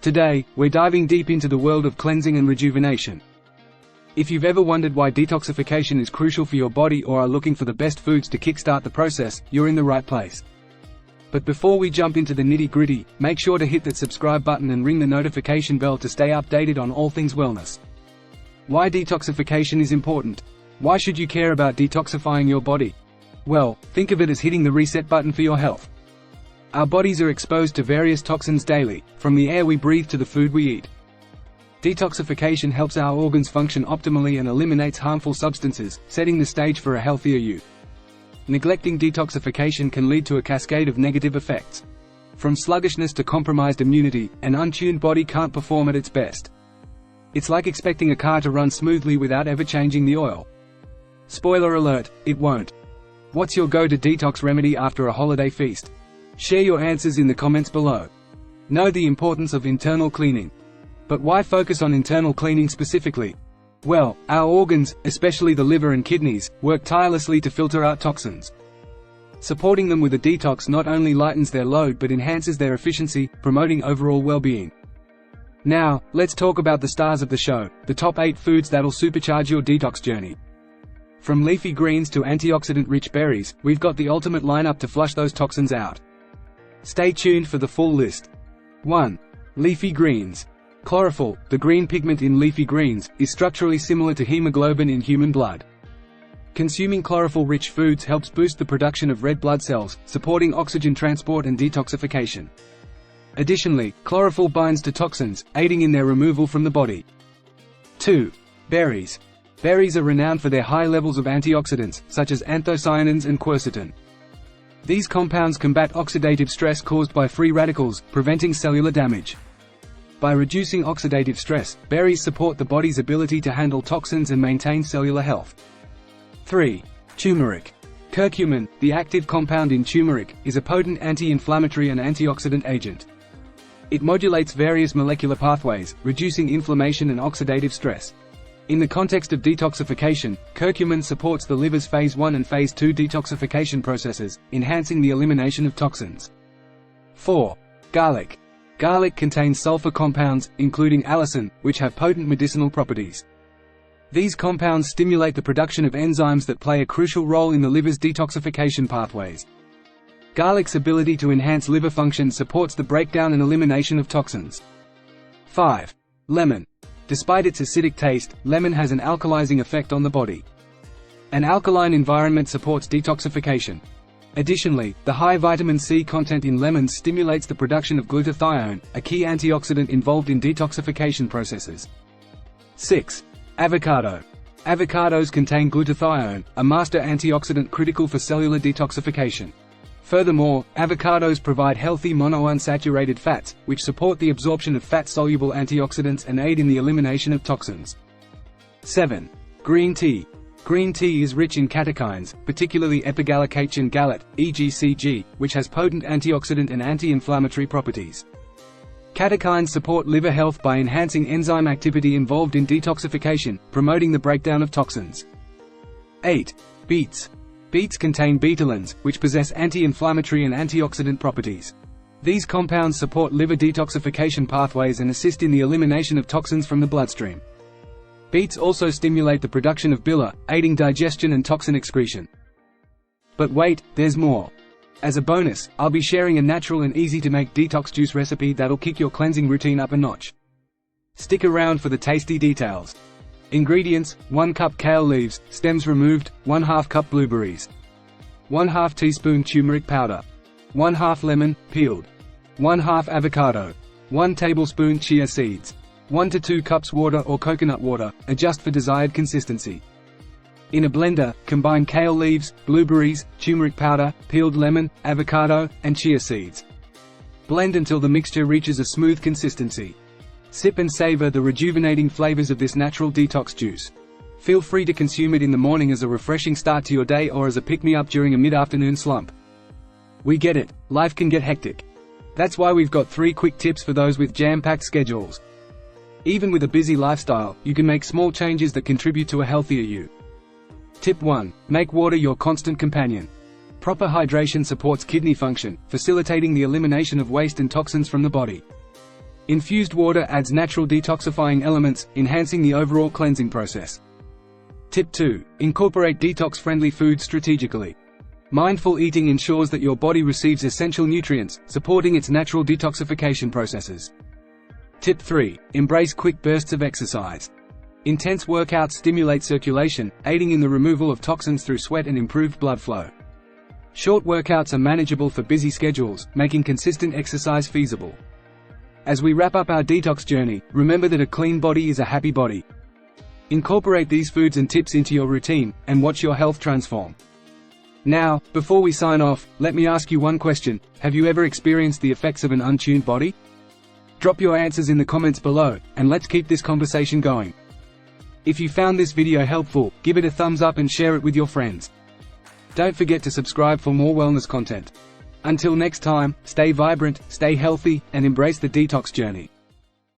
Today, we're diving deep into the world of cleansing and rejuvenation. If you've ever wondered why detoxification is crucial for your body or are looking for the best foods to kickstart the process, you're in the right place. But before we jump into the nitty-gritty, make sure to hit that subscribe button and ring the notification bell to stay updated on all things wellness. Why detoxification is important. Why should you care about detoxifying your body? Well, think of it as hitting the reset button for your health. Our bodies are exposed to various toxins daily, from the air we breathe to the food we eat. Detoxification helps our organs function optimally and eliminates harmful substances, setting the stage for a healthier you. Neglecting detoxification can lead to a cascade of negative effects. From sluggishness to compromised immunity, an untuned body can't perform at its best. It's like expecting a car to run smoothly without ever changing the oil. Spoiler alert, it won't. What's your go-to detox remedy after a holiday feast? Share your answers in the comments below. Know the importance of internal cleaning. But why focus on internal cleaning specifically? Well, our organs, especially the liver and kidneys, work tirelessly to filter out toxins. Supporting them with a detox not only lightens their load but enhances their efficiency, promoting overall well-being. Now, let's talk about the stars of the show, the top 8 foods that'll supercharge your detox journey. From leafy greens to antioxidant-rich berries, we've got the ultimate lineup to flush those toxins out. Stay tuned for the full list. 1. Leafy greens. Chlorophyll, the green pigment in leafy greens, is structurally similar to hemoglobin in human blood. Consuming chlorophyll-rich foods helps boost the production of red blood cells, supporting oxygen transport and detoxification. Additionally, chlorophyll binds to toxins, aiding in their removal from the body. 2. Berries. Berries are renowned for their high levels of antioxidants, such as anthocyanins and quercetin. These compounds combat oxidative stress caused by free radicals, preventing cellular damage. By reducing oxidative stress, berries support the body's ability to handle toxins and maintain cellular health. 3. Turmeric. Curcumin, the active compound in turmeric, is a potent anti-inflammatory and antioxidant agent. It modulates various molecular pathways, reducing inflammation and oxidative stress. In the context of detoxification, curcumin supports the liver's phase 1 and phase 2 detoxification processes, enhancing the elimination of toxins. 4. Garlic. Garlic contains sulfur compounds, including allicin, which have potent medicinal properties. These compounds stimulate the production of enzymes that play a crucial role in the liver's detoxification pathways. Garlic's ability to enhance liver function supports the breakdown and elimination of toxins. 5. Lemon. Despite its acidic taste, lemon has an alkalizing effect on the body. An alkaline environment supports detoxification. Additionally, the high vitamin C content in lemons stimulates the production of glutathione, a key antioxidant involved in detoxification processes. 6. Avocado. Avocados contain glutathione, a master antioxidant critical for cellular detoxification. Furthermore, avocados provide healthy monounsaturated fats, which support the absorption of fat-soluble antioxidants and aid in the elimination of toxins. 7. Green tea. Green tea is rich in catechins, particularly epigallocatechin gallate, EGCG, which has potent antioxidant and anti-inflammatory properties. Catechins support liver health by enhancing enzyme activity involved in detoxification, promoting the breakdown of toxins. 8. Beets. Beets contain betalains, which possess anti-inflammatory and antioxidant properties. These compounds support liver detoxification pathways and assist in the elimination of toxins from the bloodstream. Beets also stimulate the production of bile, aiding digestion and toxin excretion. But wait, there's more. As a bonus, I'll be sharing a natural and easy-to-make detox juice recipe that'll kick your cleansing routine up a notch. Stick around for the tasty details. Ingredients: 1 cup kale leaves, stems removed, 1/2 cup blueberries, 1/2 teaspoon turmeric powder, 1/2 lemon, peeled, 1/2 avocado, 1 tablespoon chia seeds, 1 to 2 cups water or coconut water, adjust for desired consistency. In a blender, combine kale leaves, blueberries, turmeric powder, peeled lemon, avocado, and chia seeds. Blend until the mixture reaches a smooth consistency. Sip and savor the rejuvenating flavors of this natural detox juice. Feel free to consume it in the morning as a refreshing start to your day or as a pick-me-up during a mid-afternoon slump. We get it, life can get hectic. That's why we've got 3 quick tips for those with jam-packed schedules. Even with a busy lifestyle, you can make small changes that contribute to a healthier you. Tip 1. Make water your constant companion. Proper hydration supports kidney function, facilitating the elimination of waste and toxins from the body. Infused water adds natural detoxifying elements, enhancing the overall cleansing process. Tip 2. Incorporate detox-friendly foods strategically. Mindful eating ensures that your body receives essential nutrients, supporting its natural detoxification processes. Tip 3. Embrace quick bursts of exercise. Intense workouts stimulate circulation, aiding in the removal of toxins through sweat and improved blood flow. Short workouts are manageable for busy schedules, making consistent exercise feasible. As we wrap up our detox journey, remember that a clean body is a happy body. Incorporate these foods and tips into your routine, and watch your health transform. Now, before we sign off, let me ask you one question: have you ever experienced the effects of an untuned body? Drop your answers in the comments below, and let's keep this conversation going. If you found this video helpful, give it a thumbs up and share it with your friends. Don't forget to subscribe for more wellness content. Until next time, stay vibrant, stay healthy, and embrace the detox journey.